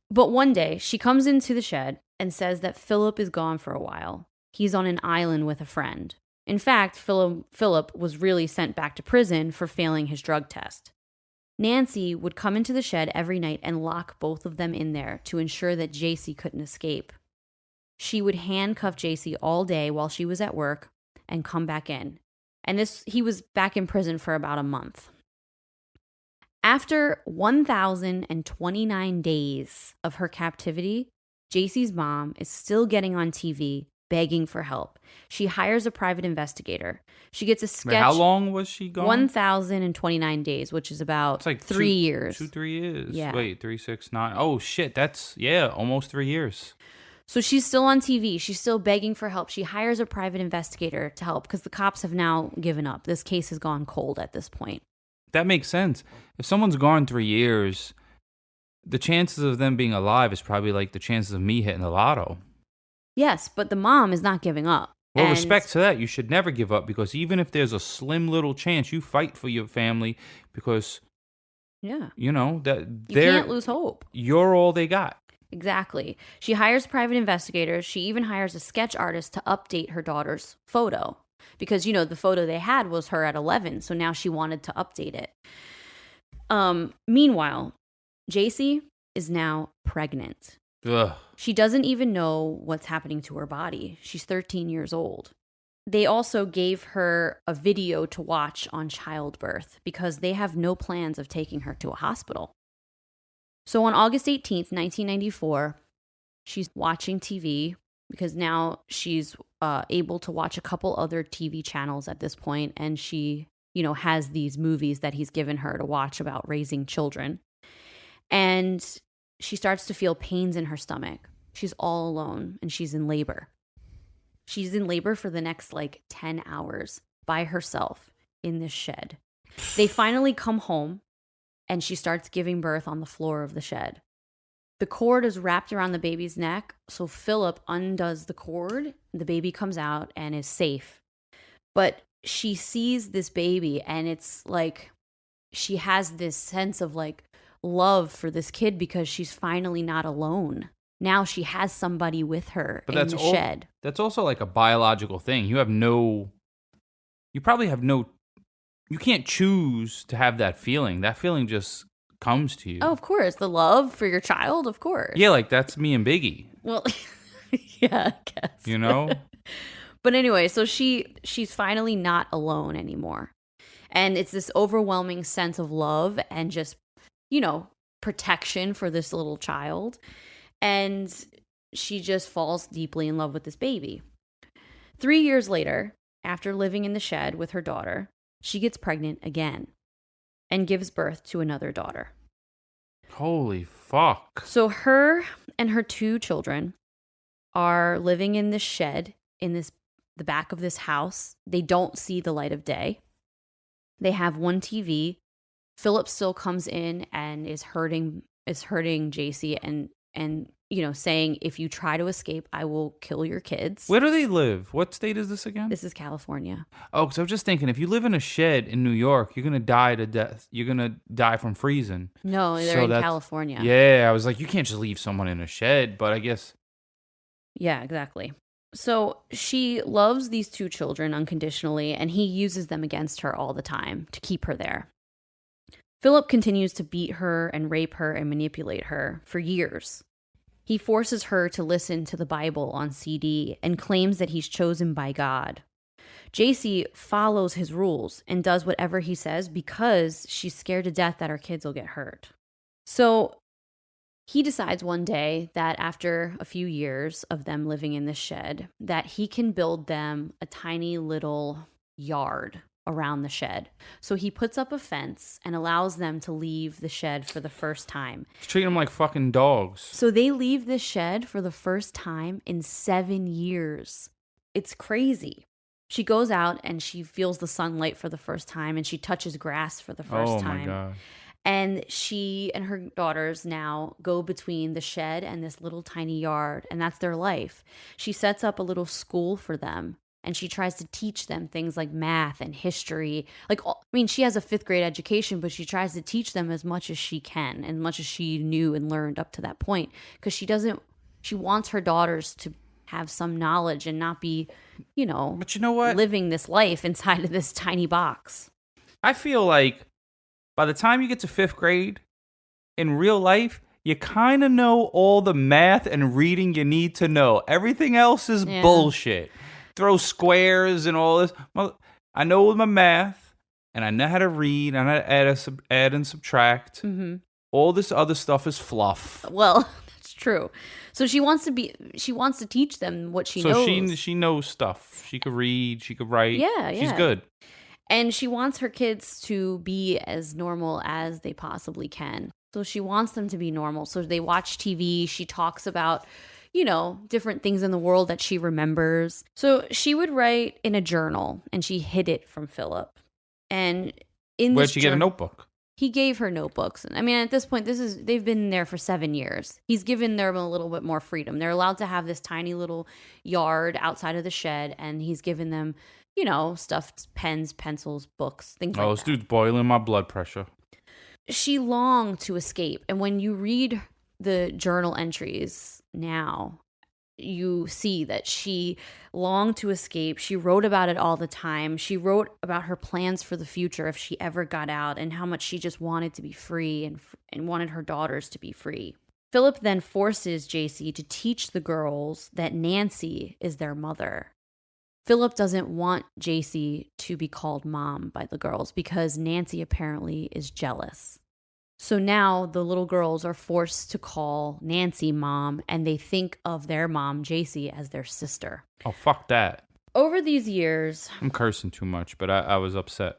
But one day, she comes into the shed and says that Philip is gone for a while. He's on an island with a friend. In fact, Philip was really sent back to prison for failing his drug test. Nancy would come into the shed every night and lock both of them in there to ensure that Jaycee couldn't escape. She would handcuff Jaycee all day while she was at work and come back in. And he was back in prison for about a month. After 1,029 days of her captivity, Jaycee's mom is still getting on TV begging for help. She hires a private investigator. She gets a sketch. Wait, how long was she gone? 1,029 days, which is about it's like 3 years. 3 years. Yeah. Wait, 3, 6, 9. Oh, shit. That's, almost 3 years. So she's still on TV. She's still begging for help. She hires a private investigator to help because the cops have now given up. This case has gone cold at this point. That makes sense. If someone's gone 3 years, the chances of them being alive is probably like the chances of me hitting the lotto. Yes, but the mom is not giving up. Well, respect to that. You should never give up because even if there's a slim little chance, you fight for your family because, that you can't lose hope. You're all they got. Exactly. She hires private investigators. She even hires a sketch artist to update her daughter's photo. Because, the photo they had was her at 11, so now she wanted to update it. Meanwhile, Jaycee is now pregnant. Ugh. She doesn't even know what's happening to her body. She's 13 years old. They also gave her a video to watch on childbirth because they have no plans of taking her to a hospital. So on August 18th, 1994, she's watching TV because now she's able to watch a couple other TV channels at this point, and she, has these movies that he's given her to watch about raising children. And she starts to feel pains in her stomach. She's all alone, and she's in labor. She's in labor for the next, 10 hours by herself in this shed. They finally come home, and she starts giving birth on the floor of the shed. The cord is wrapped around the baby's neck, so Philip undoes the cord. The baby comes out and is safe. But she sees this baby, and it's like she has this sense of love for this kid because she's finally not alone. Now she has somebody with her in the shed. That's also like a biological thing. You can't choose to have that feeling. That feeling just comes to you. Oh, of course. The love for your child, of course. Yeah, that's me and Biggie. Well, yeah, I guess. But anyway, so she's finally not alone anymore. And it's this overwhelming sense of love and just, protection for this little child. And she just falls deeply in love with this baby. 3 years later, after living in the shed with her daughter, she gets pregnant again and gives birth to another daughter. Holy fuck. So her and her 2 children are living in this shed in the back of this house. They don't see the light of day. They have one TV. Philip still comes in and is hurting Jaycee and saying, if you try to escape, I will kill your kids. Where do they live? What state is this again? This is California. Oh, because I was just thinking, if you live in a shed in New York, you're going to die to death. You're going to die from freezing. No, they're in California. Yeah, I was like, you can't just leave someone in a shed, but I guess. Yeah, exactly. So she loves these 2 children unconditionally, and he uses them against her all the time to keep her there. Philip continues to beat her and rape her and manipulate her for years. He forces her to listen to the Bible on CD and claims that he's chosen by God. Jaycee follows his rules and does whatever he says because she's scared to death that her kids will get hurt. So he decides one day that after a few years of them living in the shed, that he can build them a tiny little yard around the shed. So he puts up a fence and allows them to leave the shed for the first time. He's treating them like fucking dogs. So they leave the shed for the first time in 7 years. It's crazy. She goes out and she feels the sunlight for the first time, and she touches grass for the first time. Oh my God. And she and her daughters now go between the shed and this little tiny yard, and that's their life. She sets up a little school for them, and she tries to teach them things like math and history. She has a 5th grade education, but she tries to teach them as much as she can, and much as she knew and learned up to that point, because she wants her daughters to have some knowledge and not be, but you know what? living this life inside of this tiny box. I feel like by the time you get to 5th grade, in real life, you kind of know all the math and reading you need to know. Everything else is bullshit. Throw squares and all this. Well, I know my math, and I know how to read, and I know how to add and subtract. Mm-hmm. All this other stuff is fluff. Well, that's true. So she wants to teach them what she knows. So she knows stuff. She could read, she could write. Yeah. She's good. And she wants her kids to be as normal as they possibly can. So she wants them to be normal. So they watch TV. She talks about, different things in the world that she remembers. So she would write in a journal, and she hid it from Philip. And Where'd she get a notebook? He gave her notebooks. I mean, at this point, they've been there for 7 years. He's given them a little bit more freedom. They're allowed to have this tiny little yard outside of the shed, and he's given them, stuff, pens, pencils, books, things like that. Oh, this dude's boiling my blood pressure. She longed to escape. And when you read the journal entries now, you see that she longed to escape. She wrote about it all the time. She wrote about her plans for the future if she ever got out, and how much she just wanted to be free and wanted her daughters to be free. Philip then forces Jaycee to teach the girls that Nancy is their mother. Philip doesn't want Jaycee to be called mom by the girls because Nancy apparently is jealous. So now the little girls are forced to call Nancy mom, and they think of their mom, Jaycee, as their sister. Oh, fuck that. Over these years... I'm cursing too much, but I was upset.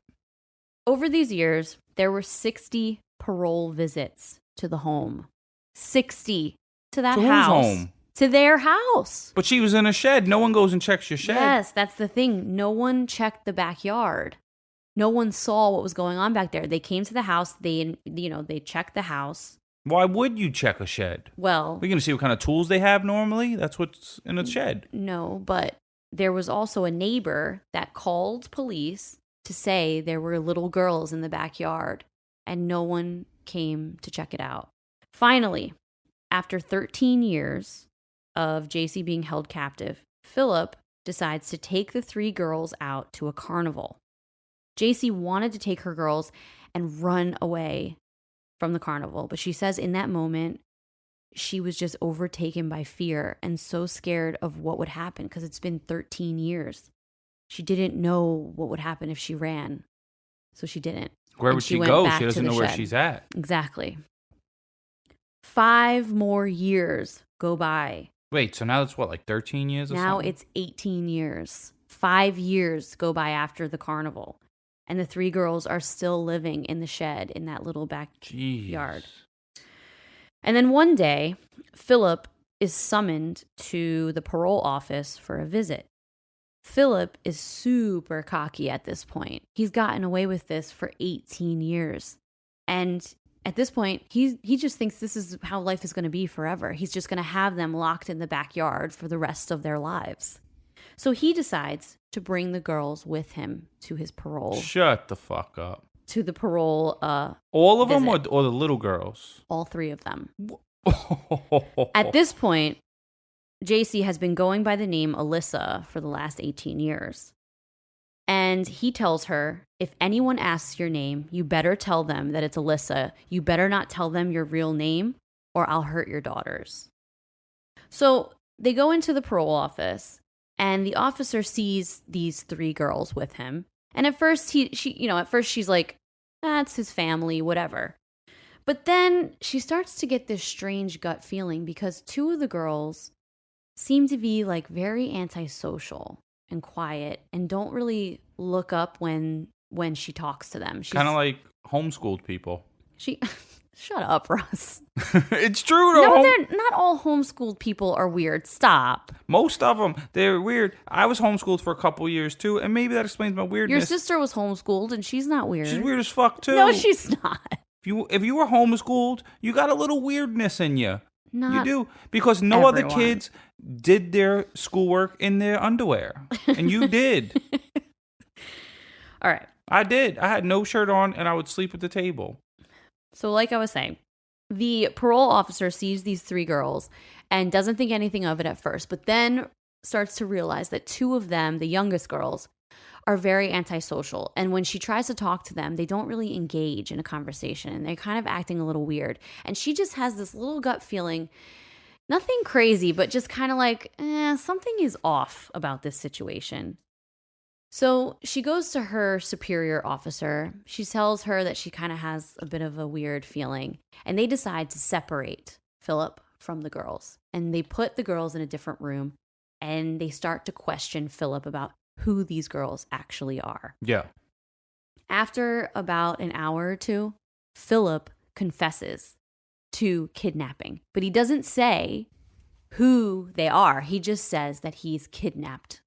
Over these years, there were 60 parole visits to the home. 60 to that house. Whose home? To their house. But she was in a shed. No one goes and checks your shed. Yes, that's the thing. No one checked the backyard. No one saw what was going on back there. They came to the house. They checked the house. Why would you check a shed? Well, we're going to see what kind of tools they have normally. That's what's in a shed. No, but there was also a neighbor that called police to say there were little girls in the backyard, and no one came to check it out. Finally, after 13 years of Jaycee being held captive, Philip decides to take the 3 girls out to a carnival. Jaycee wanted to take her girls and run away from the carnival, but she says in that moment, she was just overtaken by fear and so scared of what would happen because it's been 13 years. She didn't know what would happen if she ran. So she didn't. Where And would she went go? back She to doesn't the know where shed. she's at. Exactly. 5 more years go by. Wait, so now it's what, like 13 years or Now something? it's 18 years. 5 years go by after the carnival. And the 3 girls are still living in the shed in that little backyard. And then one day, Philip is summoned to the parole office for a visit. Philip is super cocky at this point. He's gotten away with this for 18 years. And at this point, he just thinks this is how life is going to be forever. He's just going to have them locked in the backyard for the rest of their lives. So he decides to bring the girls with him to his parole. Shut the fuck up. To the parole All of them visit. or the little girls? All 3 of them. At this point, Jaycee has been going by the name Alyssa for the last 18 years. And he tells her, if anyone asks your name, you better tell them that it's Alyssa. You better not tell them your real name or I'll hurt your daughters. So they go into the parole office and the officer sees these 3 girls with him. And at first she's like, that's his family, whatever. But then she starts to get this strange gut feeling because 2 of the girls seem to be like very antisocial and quiet and don't really look up when she talks to them. She's kind of like homeschooled people. Shut up, Russ. It's true though. No, they're not all homeschooled people are weird. Stop. Most of them, they're weird. I was homeschooled for a couple years too, and maybe that explains my weirdness. Your sister was homeschooled and she's not weird. She's weird as fuck too. No, she's not. If you were homeschooled, you got a little weirdness in you. Not you do, because no other everyone. kids did their schoolwork in their underwear, and you did. All right. I did. I had no shirt on, and I would sleep at the table. So like I was saying, the parole officer sees these 3 girls and doesn't think anything of it at first, but then starts to realize that 2 of them, the youngest girls, are very antisocial. And when she tries to talk to them, they don't really engage in a conversation. And they're kind of acting a little weird. And she just has this little gut feeling, nothing crazy, but just kind of like, something is off about this situation. So she goes to her superior officer. She tells her that she kind of has a bit of a weird feeling. And they decide to separate Philip from the girls. And they put the girls in a different room. And they start to question Philip about who these girls actually are. Yeah. After about an hour or 2, Philip confesses to kidnapping. But he doesn't say who they are. He just says that he's kidnapped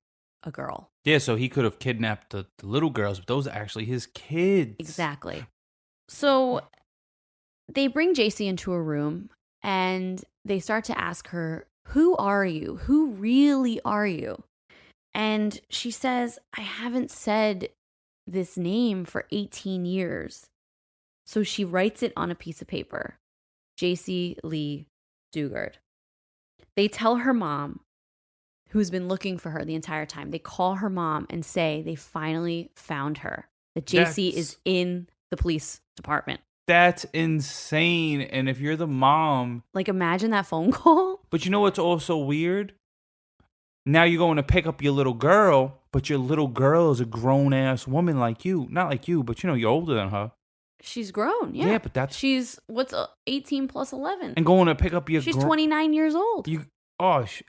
a girl. Yeah, so he could have kidnapped the little girls, but those are actually his kids. Exactly. So they bring Jaycee into a room and they start to ask her, who are you? Who really are you? And she says, I haven't said this name for 18 years. So she writes it on a piece of paper. Jaycee Lee Dugard. They tell her mom, who's been looking for her the entire time. They call her mom and say they finally found her. That Jaycee is in the police department. That's insane. And if you're the mom... Like, imagine that phone call. But you know what's also weird? Now you're going to pick up your little girl, but your little girl is a grown-ass woman like you. Not like you, but you're older than her. She's grown, yeah. Yeah, but that's... She's, 18 plus 11? And going to pick up your... She's 29 years old.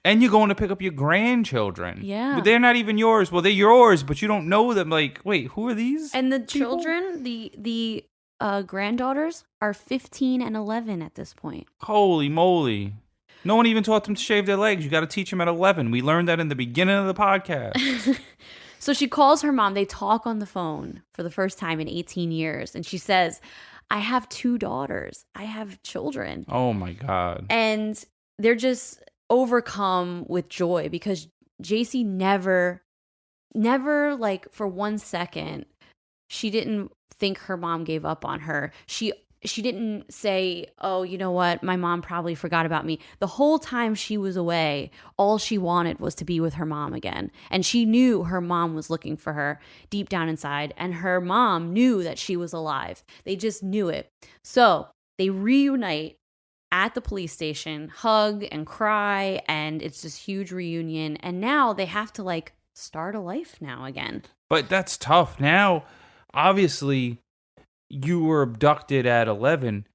And you're going to pick up your grandchildren. Yeah. But they're not even yours. Well, they're yours, but you don't know them. Like, wait, who are these? And the people? children, the granddaughters, are 15 and 11 at this point. Holy moly. No one even taught them to shave their legs. You got to teach them at 11. We learned that in the beginning of the podcast. So she calls her mom. They talk on the phone for the first time in 18 years. And she says, I have 2 daughters. I have children. Oh, my God. And they're just overcome with joy because Jaycee never, like, for 1 second, she didn't think her mom gave up on her. She didn't say, oh, you know what? My mom probably forgot about me. The whole time she was away, all she wanted was to be with her mom again. And she knew her mom was looking for her deep down inside. And her mom knew that she was alive. They just knew it. So they reunite at the police station, hug and cry, and it's this huge reunion. And now they have to like start a life now again. But that's tough. Now, obviously, you were abducted at 11.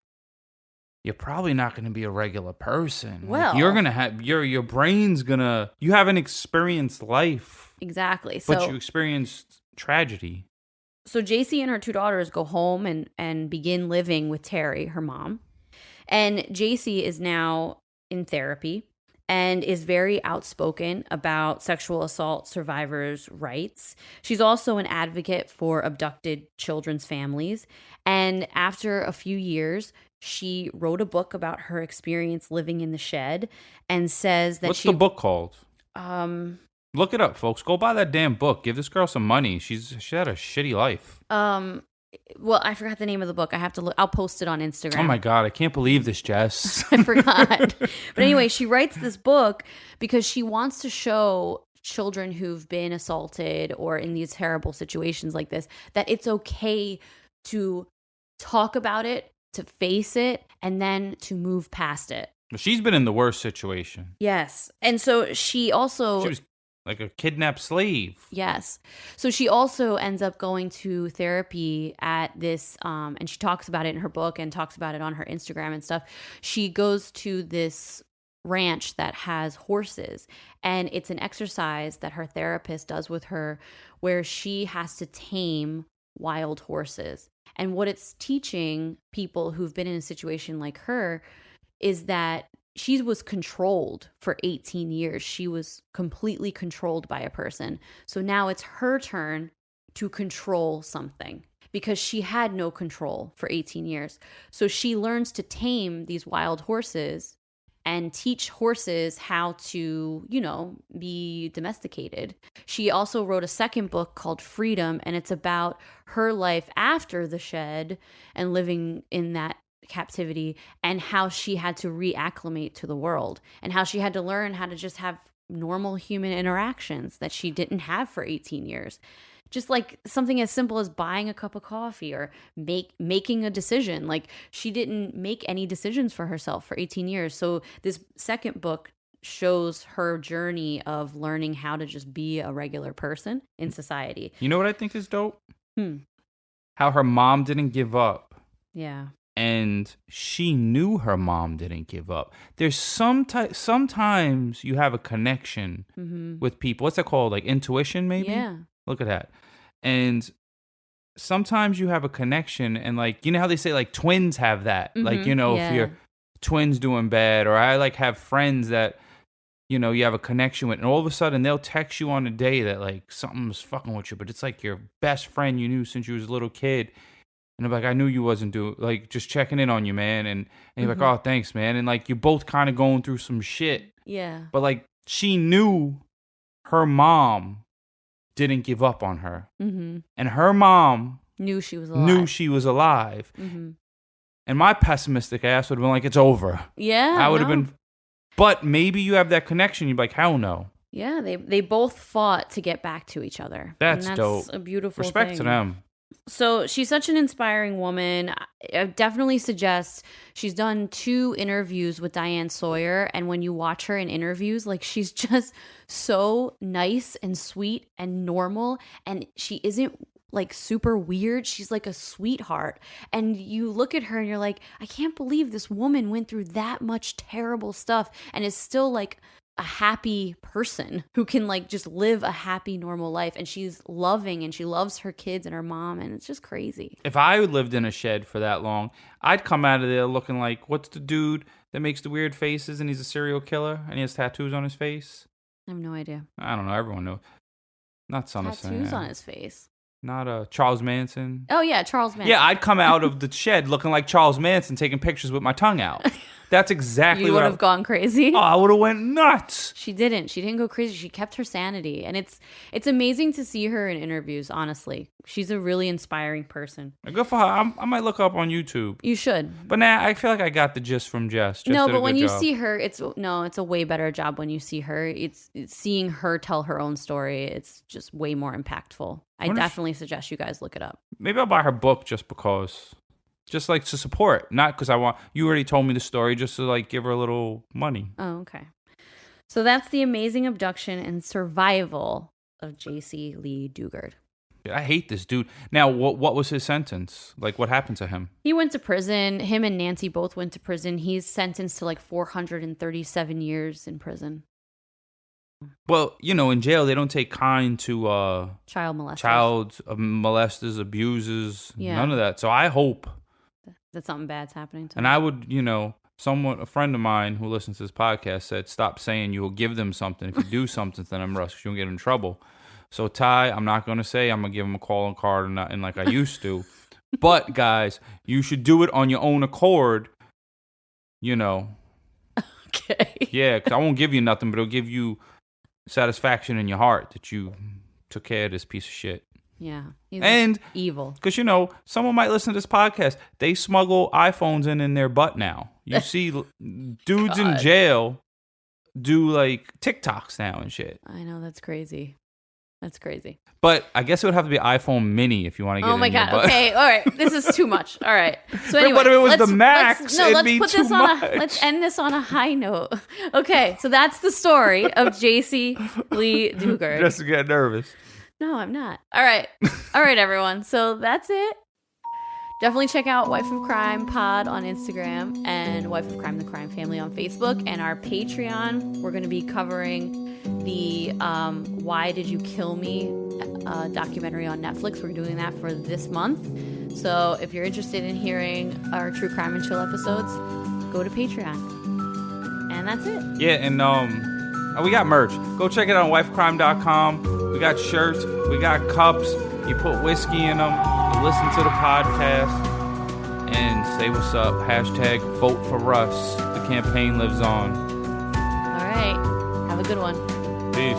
You're probably not going to be a regular person. Well, like, you're going to have your brain's going to. You haven't experienced life. Exactly. But you experienced tragedy. So Jaycee and her 2 daughters go home and begin living with Terry, her mom. And Jaycee is now in therapy and is very outspoken about sexual assault survivors' rights. She's also an advocate for abducted children's families. And after a few years, she wrote a book about her experience living in the shed and says that What's the book called? Look it up, folks. Go buy that damn book. Give this girl some money. She had a shitty life. Well, I forgot the name of the book. I have to look. I'll post it on Instagram. Oh my God, I can't believe this, Jess. I forgot. But anyway, she writes this book because she wants to show children who've been assaulted or in these terrible situations like this that it's okay to talk about it, to face it, and then to move past it. She's been in the worst situation. Yes. And so she also... She was like a kidnapped slave. Yes. So she also ends up going to therapy at this, and she talks about it in her book and talks about it on her Instagram and stuff. She goes to this ranch that has horses, and it's an exercise that her therapist does with her where she has to tame wild horses. And what it's teaching people who've been in a situation like her is that she was controlled for 18 years. She was completely controlled by a person. So now it's her turn to control something because she had no control for 18 years. So she learns to tame these wild horses and teach horses how to, be domesticated. She also wrote a second book called Freedom, and it's about her life after the shed and living in that captivity and how she had to reacclimate to the world and how she had to learn how to just have normal human interactions that she didn't have for 18 years. Just like something as simple as buying a cup of coffee or making a decision. Like she didn't make any decisions for herself for 18 years. So this second book shows her journey of learning how to just be a regular person in society. You know what I think is dope? How her mom didn't give up. Yeah. And she knew her mom didn't give up. There's sometimes you have a connection with people. What's that called? Like intuition, maybe? Yeah. Look at that. And sometimes you have a connection, and like, you know how they say like twins have that? Like, if your twins doing bad, or I like have friends that, you have a connection with, and all of a sudden they'll text you on a day that like something's fucking with you, but it's like your best friend you knew since you was a little kid. And I'm like, I knew you wasn't just checking in on you, man. And you're like, oh, thanks, man. And like, you're both kind of going through some shit. Yeah. But like, she knew her mom didn't give up on her. And her mom knew she was alive. And my pessimistic ass would have been like, it's over. Yeah. I would have been. But maybe you have that connection. You'd be like, hell no. Yeah. They both fought to get back to each other. That's dope. A beautiful Respect thing. to them. So she's such an inspiring woman. I definitely suggest. She's done 2 interviews with Diane Sawyer, and when you watch her in interviews, like she's just so nice and sweet and normal, and she isn't like super weird. She's like a sweetheart, and you look at her and you're like, I can't believe this woman went through that much terrible stuff and is still like a happy person who can like just live a happy normal life, and she's loving and she loves her kids and her mom, and it's just crazy. If I lived in a shed for that long, I'd come out of there looking like, what's the dude that makes the weird faces and he's a serial killer and he has tattoos on his face? I have no idea. I don't know, everyone knows. Not Son of Sam. Tattoos on his face. Not Charles Manson. Oh yeah, Charles Manson. Yeah, I'd come out of the shed looking like Charles Manson, taking pictures with my tongue out. That's exactly you would have gone crazy. Oh, I would have went nuts. She didn't. She didn't go crazy. She kept her sanity, and it's amazing to see her in interviews. Honestly, she's a really inspiring person. Good for her. I might look her up on YouTube. You should. But now I feel like I got the gist from Jess. No, but when you see her, it's a way better job when you see her. It's seeing her tell her own story. It's just way more impactful. I definitely suggest you guys look it up. Maybe I'll buy her book just because. Just like to support, not because I want. You already told me the story, just to like give her a little money. Oh, okay. So that's the amazing abduction and survival of Jaycee Lee Dugard. I hate this dude. Now, what was his sentence? Like, what happened to him? He went to prison. Him and Nancy both went to prison. He's sentenced to like 437 years in prison. Well, in jail, they don't take kind to child molesters. Child molesters, abusers, none of that. So I hope that something bad's happening to him. And I would, a friend of mine who listens to this podcast said, stop saying you will give them something. If you do something to them, Russ, you'll get in trouble. So, Ty, I'm not going to say I'm going to give him a calling card and like I used to. But, guys, you should do it on your own accord, Okay. Yeah, because I won't give you nothing, but it'll give you satisfaction in your heart that you took care of this piece of shit. Yeah. And evil. Because, someone might listen to this podcast. They smuggle iPhones in their butt now. You see dudes in jail do, like, TikToks now and shit. I know, that's crazy. That's crazy. But I guess it would have to be iPhone Mini if you want to get Oh my in your God. butt. Okay. All right. This is too much. All right. So anyway, but if it was the Max, it'd be too much. Let's end this on a high note. Okay. So that's the story of Jaycee Lee Dugard. Just to get nervous. No, I'm not. All right. All right, everyone. So that's it. Definitely check out Wife of Crime Pod on Instagram and Wife of Crime, the Crime Family on Facebook, and our Patreon. We're going to be covering the Why Did You Kill Me documentary on Netflix. We're doing that for this month. So if you're interested in hearing our True Crime and Chill episodes, go to Patreon. And that's it. Yeah, and we got merch. Go check it out on wifecrime.com. We got shirts. We got cups. You put whiskey in them. You listen to the podcast. And say what's up. Hashtag vote for Russ. The campaign lives on. All right. Have a good one. Peace.